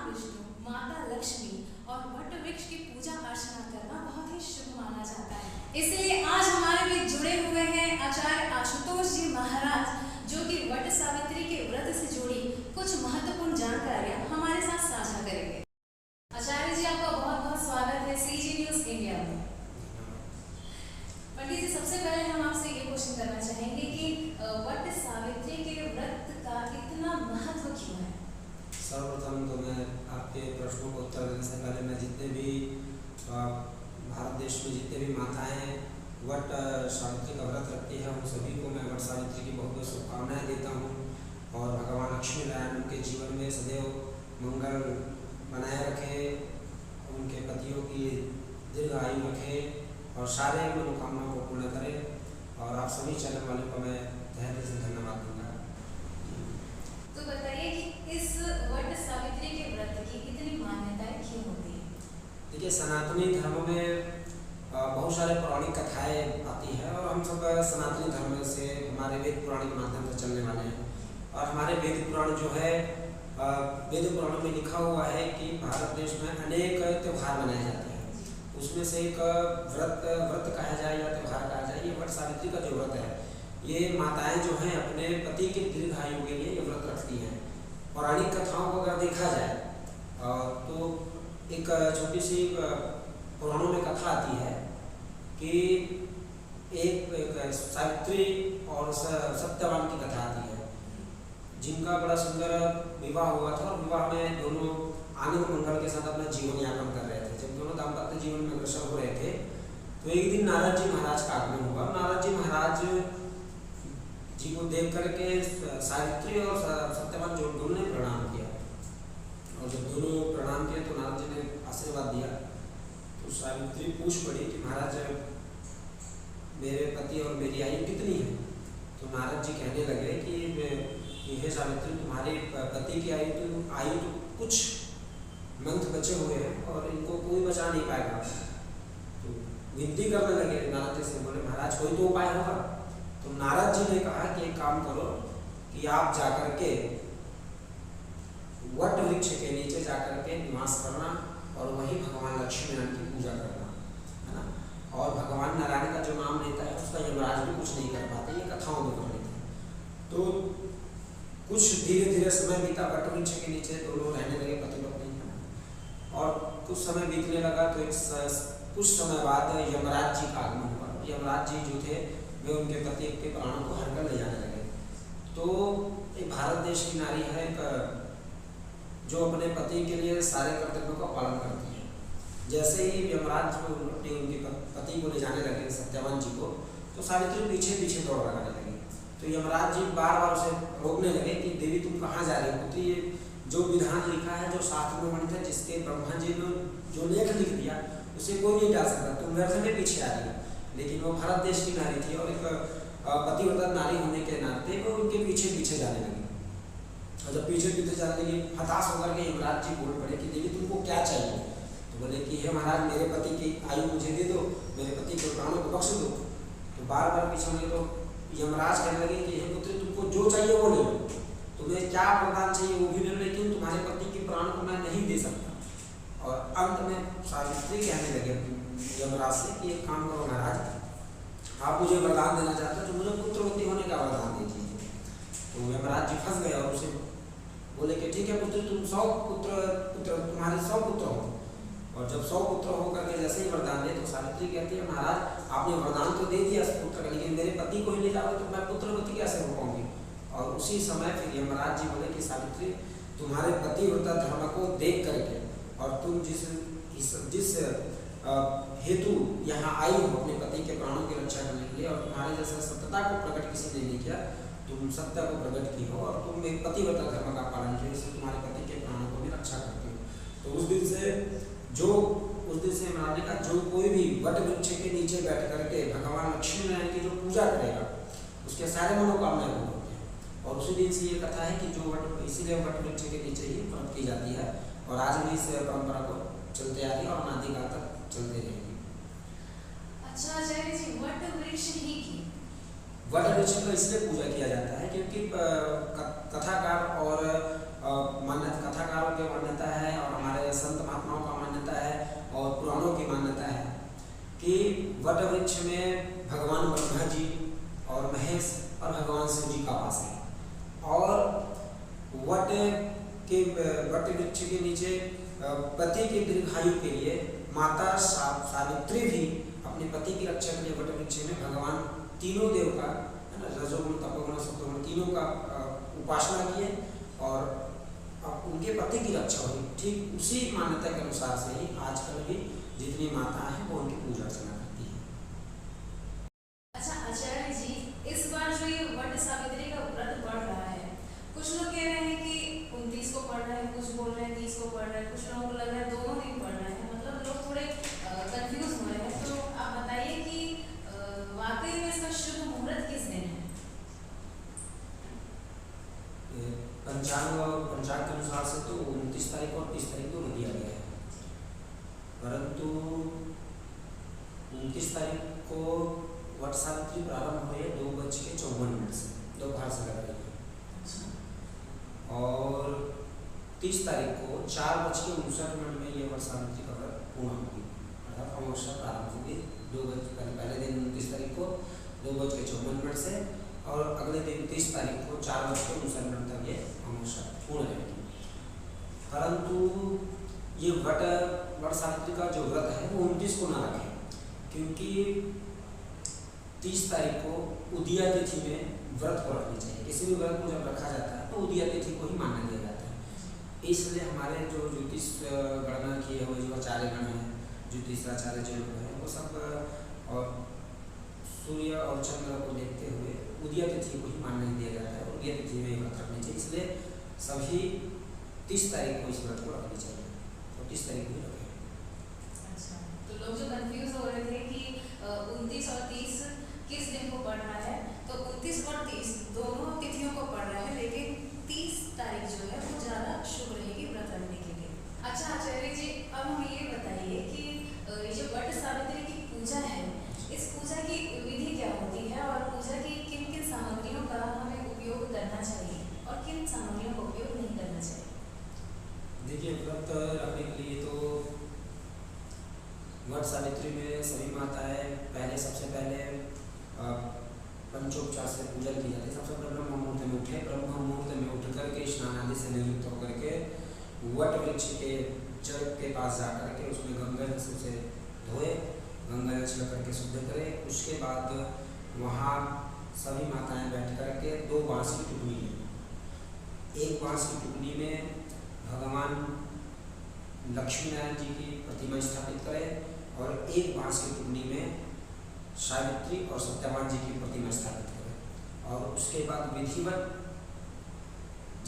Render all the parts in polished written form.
विष्णु, माता लक्ष्मी और वट वृक्ष की पूजा अर्चना करना बहुत ही शुभ माना जाता है। इसलिए आज हमारे बीच जुड़े हुए हैं आचार्य आशुतोष जी महाराज, जो कि वट सावित्री के व्रत से जुड़ी कुछ महत्वपूर्ण जानकारियां हमारे साथ साझा करेंगे। आचार्य जी, आपका बहुत बहुत स्वागत है सीजी न्यूज इंडिया में। पंडित जी, सबसे पहले हम आपसे ये क्वेश्चन करना चाहेंगे कि वट सावित्री के व्रत का इतना महत्व क्यों है? सर्वप्रथम तो मैं आपके प्रश्नों को उत्तर देने से पहले मैं जितने भी भारत देश में जितने भी माताएं वट सावित्री का व्रत रखती है, उन सभी को मैं वट सावित्री की बहुत बहुत शुभकामनाएं देता हूं और भगवान लक्ष्मी नारायण उनके जीवन में सदैव मंगल बनाए रखे, उनके पतियों की दीर्घ आयु रखे और सारे मनोकामनाओं को पूर्ण करे। और आप सभी चैनल वालों को मैं तहे दिल से धन्यवाद दूंगा। तो बताइए कि इस वट सावित्री के व्रत की इतनी मान्यताएं क्यों होती है? देखिए, सनातनी धर्म में बहुत सारे पौराणिक कथाएं आती है और हम सब सनातनी धर्म से हमारे वेद पुराण के माध्यम से चलने वाले हैं। और हमारे वेद पुराण जो है, वेद पुराण में लिखा हुआ है कि भारत देश में अनेक त्योहार मनाए जाते हैं। उसमें से एक व्रत कहा जाए या त्योहार कहा जाए, ये वट सावित्री का जो व्रत है, ये माताएं जो हैं अपने पति के दीर्घायु के लिए ये व्रत रखती हैं। पौराणिक कथाओं को अगर देखा जाए तो एक छोटी सी पुराणों में कथा आती है कि एक सावित्री और सत्यवान की कथा आती है, जिनका बड़ा सुंदर विवाह हुआ था और विवाह में दोनों आनंद मंगल के साथ अपना जीवन यापन कर रहे थे। जब दोनों दाम्पत्य जीवन में अग्रसर हो रहे थे तो एक दिन नारद जी महाराज का आगमन हुआ। नारद जी महाराज जी को देख करके सावित्री और सत्यवान जो दोनों ने प्रणाम किया और जब दोनों प्रणाम किया तो नारद जी ने आशीर्वाद दिया। तो सावित्री पूछ पड़ी कि महाराज, मेरे पति और मेरी आयु कितनी है? तो नारद जी कहने लगे कि हे सावित्री, तुम्हारे पति की आयु तो कुछ मंथ बचे हुए हैं और इनको कोई बचा नहीं पाएगा। तो विनती करने लगे नारद जी से, बोले महाराज कोई तो उपाय होगा। तो नारद जी ने कहा कि एक काम करो कि आप जाकर के वट वृक्ष के नीचे जाकर के निवास करना और वहीं भगवान लक्ष्मी नारायण की पूजा करना, है ना। और भगवान नारायण का जो नाम लेता है उसका यमराज भी कुछ नहीं कर पाते, ये कथाओं में कर लेते हैं। तो कुछ धीरे धीरे समय बीता, वट वृक्ष के नीचे दोनों रहने लगे पति पत्नी। और कुछ समय बीतने लगा तो कुछ समय बाद यमराज जी का आगमन हुआ। यमराज जी जो थे वे उनके पति के प्राणों को हरकर ले जाने लगे। तो एक भारत देश की नारी है जो अपने पति के लिए सारे कर्तव्यों का पालन करती है। जैसे ही यमराज उनके पति को ले जाने लगे सत्यवान जी को, तो सावित्री पीछे पीछे दौड़ लगाने लगी। तो यमराज जी बार बार उसे रोकने लगे कि देवी तुम कहाँ जा रही हो? तो ये जो विधान लिखा है, जो शास्त्र में वर्णित है, जिसके ब्रह्मा जी ने जो लेख लिख दिया उसे कोई नहीं डाल सकता, तुम व्यर्थ में पीछे आ रही हो। लेकिन वो भारत देश की नारी थी और एक पतिव्रता नारी होने के नाते वो उनके पीछे पीछे जाने लगी। और जब पीछे पीछे जाने लगी, हताश होकर के यमराज जी बोल पड़े कि देवी तुमको क्या चाहिए? तो बोले कि हे महाराज, मेरे पति की आयु मुझे दे दो, मेरे पति के प्राणों को बख्श दो। तो बार बार पीछे होने तो यमराज कहने लगे कि हे पुत्री, तुमको जो चाहिए वो ले लो, तुम्हें क्या वरदान चाहिए वो भी ले लो, लेकिन तुम्हारे पति के प्राण को मैं नहीं दे सकता। और अंत में सावित्री कहने लगे यमराज से कि एक काम करो महाराज, आप मुझे वरदान देना चाहते हो तो मुझे पुत्रवती होने का वरदान दे दीजिए। तो यमराज जी फंस गए और उसे बोले कि ठीक है पुत्र, तुम 100 पुत्र तुम्हारे 100 पुत्र हो। और जब 100 पुत्र होकर के जैसे ही वरदान दे तो सावित्री कहती है महाराज, आपने वरदान तो दे दिया पुत्र का, लेकिन मेरे पति को ही ले जाओगे तो मैं पुत्रवती कैसे हो पाऊंगी? और उसी समय फिर यमराज जी बोले कि सावित्री, तुम्हारे पतिव्रता धर्म को देख करके और तुम जिस हेतु यहाँ आई हो अपने पति के प्राणों की रक्षा करने के लिए, और तुम्हारे जैसा सत्यता को प्रकट किसी ने नहीं किया, तुम सत्य को प्रकट की हो और तुम एक पतिव्रता धर्म का पालन किया, इससे तुम्हारे पति के प्राणों को भी रक्षा करती हो। तो उस दिन से हमारे का जो कोई भी वट वृक्ष के नीचे बैठ करके भगवान लक्ष्मी नारायण की जो पूजा करेगा उसके सारे मनोकामनाएं पूर्ण होती हैं। और उसी दिन से ये कथा है कि जो इसीलिए वट वृक्ष के नीचे ही व्रत की जाती है और आज भी इस परंपरा को चलते आ रही है और अनादिकाल तक चलते रहेगी। अच्छा आचार्य जी, वट वृक्ष ही की वट वृक्ष को इसलिए पूजा किया जाता है क्योंकि कथाकार और कथाकारों की मान्यता है कि वट वृक्ष के नीचे पति के दीर्घायु के लिए माता सावित्री भी अपने पति की रक्षा के लिए वट वृक्ष में भगवान तीनों देव का, है ना, रजोगुण तपोगुण सत्वगुण तीनों का उपासना किए और अब उनके पति की रक्षा हुई। ठीक उसी मान्यता के अनुसार से ही आजकल भी जितनी माताएं हैं वो उनकी पूजा अर्चना करती हैं। अच्छा आचार्य जी, इस बार जो ये वट सावित्री का व्रत बढ़ रहा है, कुछ लोग कह रहे हैं कि 29 को पढ़ रहे हैं, कुछ बोल रहे हैं 30 को पढ़ रहे हैं, कुछ लोगों को लग रहा है दोनों दिन पढ़ रहे हैं, मतलब लोग थोड़े कंफ्यूज हो रहे हैं। तो आप बताइए कि वाकई में इसका शुभ मुहूर्त किस दिन है? पंचांग के अनुसार से तो 29 तारीख और 30 तारीख दोनों दिया गया है, परंतु 29 तारीख को वट सावित्री प्रारंभ हुई है 2:54 से, दोपहर से लग रही है, और 30 तारीख को 4:59 में ये वट सावित्री का व्रत पूर्ण होगी, अर्थात अमावस्या प्रारंभ होगी। पहले दिन 29 तारीख को 2:54 से और अगले दिन 30 तारीख को 4:59 तक ये अमावस्या पूर्ण रहेगी। परंतु ये वट सावित्री का जो व्रत है वो 29 को ना रखें, क्योंकि 30 तारीख को उदया तिथि में व्रत को रखनी चाहिए। किसी भी व्रत को जब रखा जाता है तो उदया तिथि को ही मान्य दिया जाता है। इसलिए हमारे जो ज्योतिष गणना किए हुए जो आचार्य गण हैं, ज्योतिषाचार्य जो लोग हैं, वो सब और सूर्य और चंद्र को देखते हुए उदया तिथि को ही मान्य दिया जाता है और उदया तिथि में व्रत रखनी चाहिए। इसलिए सभी 30 तारीख को इस व्रत को रखनी चाहिए और 30 तारीख को रखें। अच्छा, तो लोग जो कंफ्यूज हो रहे थे कि 29 और 30 किस दिन को पढ़ रहा है, तो 29 और 30 दोनों तिथियों को पढ़ रहा है, लेकिन 30 तारीख जो है वो ज़्यादा शुभ रहेगी व्रत रखने के लिए। अच्छा आचार्य जी, अब हमें ये बताइए कि ये जो वट सावित्री की पूजा है, इस पूजा की विधि क्या होती है और पूजा की किन किन सामग्रियों का हमें उपयोग करना चाहिए और किन सामग्रियों का उपयोग नहीं करना चाहिए? देखिए, व्रत रखने के लिए तो वट सावित्री में सभी माताएं सबसे पहले पंचोपचार से पूजन की जाती है। सबसे पहले ब्रह्म मुहूर्त में उठे, ब्रह्म मुहूर्त में उठ करके स्नान आदि से निवृत्त होकर के वट वृक्ष के जड़ के पास जा करके उसमें गंगा जल से धोए, गंगा जल छिड़क करके शुद्ध करें। उसके बाद वहाँ सभी माताएं बैठ करके 2 बांस की टुकड़ी लें। एक बांस की टुकड़ी में भगवान लक्ष्मी नारायण जी की प्रतिमा स्थापित करें और एक बांस की टुकड़ी में सावित्री और सत्यवान जी की प्रतिमा स्थापित करें और उसके बाद विधिवत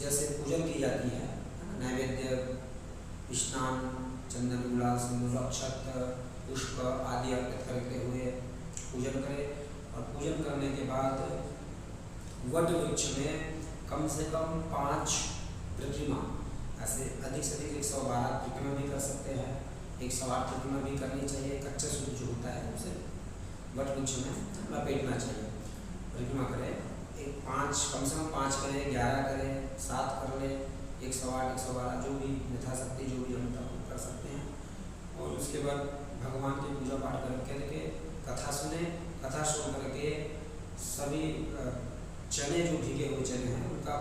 जैसे पूजन की जाती है, नैवेद्य, स्नान, चंदन, गुलाल, सिंदूर, अक्षत, पुष्प आदि अर्पित करते हुए पूजन करें। और पूजन करने के बाद वट वृक्ष में कम से कम 5 प्रतिमा, ऐसे अधिक से अधिक 112 प्रतिमा भी कर सकते हैं, 108 प्रतिमा भी करनी चाहिए। कच्चा सूत जो होता है उसे वट वृक्ष में लपेटना चाहिए। प्रतिमा करें, कम से कम 5 करें, 11 करें, 7 कर लें, 108, 112 जो भी यथाशक्ति जो भी हम कर सकते हैं। और उसके बाद भगवान की पूजा पाठ करके कथा सुने, कथा सुन करके सभी चने जो भीगे हुए चने हैं उनका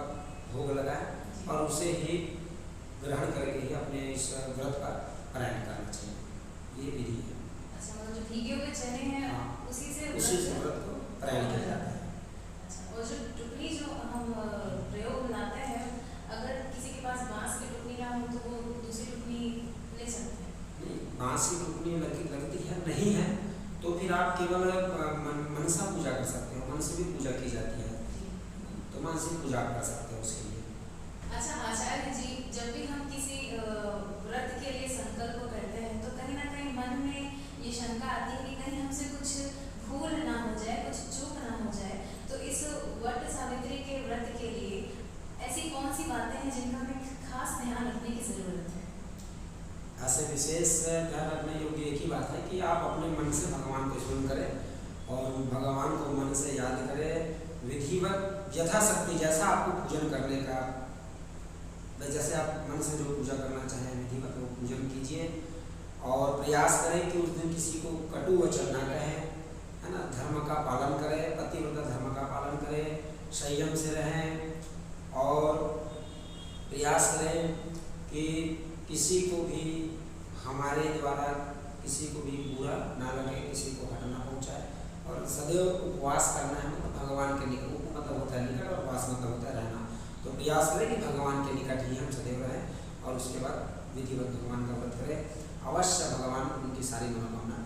भोग लगाएं और उसे ही ग्रहण करके ही अपने इस व्रत का पारायण करना चाहिए। ये विधि है। अच्छा, मतलब जो भीगे हुए चने हैं उसी से व्रत को पारायण किया जाता है। अच्छा, और जो टुकड़ी जो हम प्रयोग बनाते हैं, अगर किसी के पास बांस की टुकड़ी ना हो तो वो दूसरी टुकड़ी ले सकते हैं? नहीं, बांस की टुकड़ी लगती है नहीं है तो फिर आप केवल मनसा पूजा कर सकते हो। मन से भी पूजा की जाती है तो मन से पूजा कर सकते हो उसके लिए। अच्छा आचार्य जी, जब भी हम किसी व्रत के लिए संकल्प करते हैं तो कहीं ना कहीं मन में ये शंका आती है कि कहीं हमसे कुछ भूल ना हो जाए, कुछ चूक ना हो जाए। तो इस वट सावित्री के व्रत के लिए ऐसी कौन सी बातें हैं जिनका हमें खास ध्यान रखने की जरूरत है? ऐसे विशेष ध्यान रखने योग्य एक ही बात है कि आप अपने मन से भगवान को स्मरण करें और भगवान को मन से याद करें। विधिवत यथाशक्ति जैसा आपको पूजन करने का, जैसे आप मन से जो पूजा करना चाहें विधिवत वो पूजन कीजिए और प्रयास करें कि उस दिन किसी को कटु वचन ना कहें, है ना। धर्म का पालन करें, पतिव्रता धर्म का पालन करें, संयम से रहें और प्रयास करें कि किसी को भी हमारे द्वारा किसी को भी बुरा ना लगे, किसी को हट ना पहुँचाए, और सदैव उपवास करना है, मतलब भगवान के निकट, उप मतलब होता है निकट और उपवास मतलब होता है रहना। तो प्रयास करें कि भगवान के निकट ही हम सदैव रहें और उसके बाद विधिवत भगवान का व्रत करें। अवश्य भगवान उनकी सारी मनोकामना